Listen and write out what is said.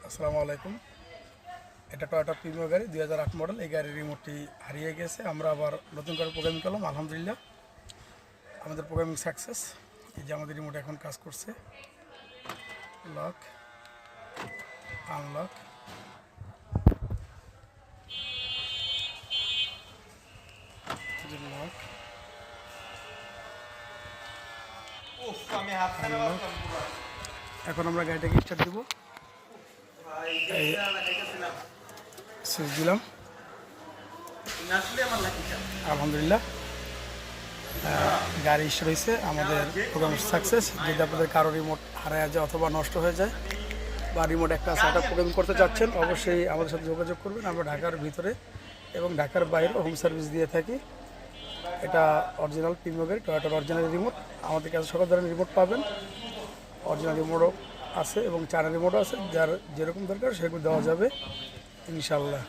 আসসালামু আলাইকুম। এটা টয়োটা প্রিমিও গাড়ি 2008 মডেল। এই গাড়ির রিমোটটি হারিয়ে গেছে, আমরা আবার নতুন করে প্রোগ্রামিং করলাম। আলহামদুলিল্লাহ আমাদের প্রোগ্রামিং সাকসেস। এই যে আমাদের রিমোট এখন কাজ করছে, লক আনলক। লক এখন আমরা গাড়িটাকে স্টার্ট দেবো। সুইচ দিলাম, আলহামদুলিল্লাহ গাড়ি স্টার্ট হয়েছে। আমাদের প্রোগ্রাম সাকসেস। যদি আপনাদের কারো রিমোট হারায় যায় অথবা নষ্ট হয়ে যায় বা রিমোট একটা সেটআপ প্রোগ্রাম করতে চাচ্ছেন, অবশ্যই আমাদের সাথে যোগাযোগ করবেন। আমরা ঢাকার ভিতরে এবং ঢাকার বাইরে হোম সার্ভিস দিয়ে থাকি। এটা অরিজিনাল প্রিমিও গাড়ি, টয়োটার অরিজিনাল রিমোট। আমাদের কাছে সকল ধরনের রিমোট পাবেন। অরিজিনাল রিমোটও আছে এবং চায়না রিমোটও আছে, যার যেরকম দরকার সেগুলো দেওয়া যাবে ইনশাআল্লাহ।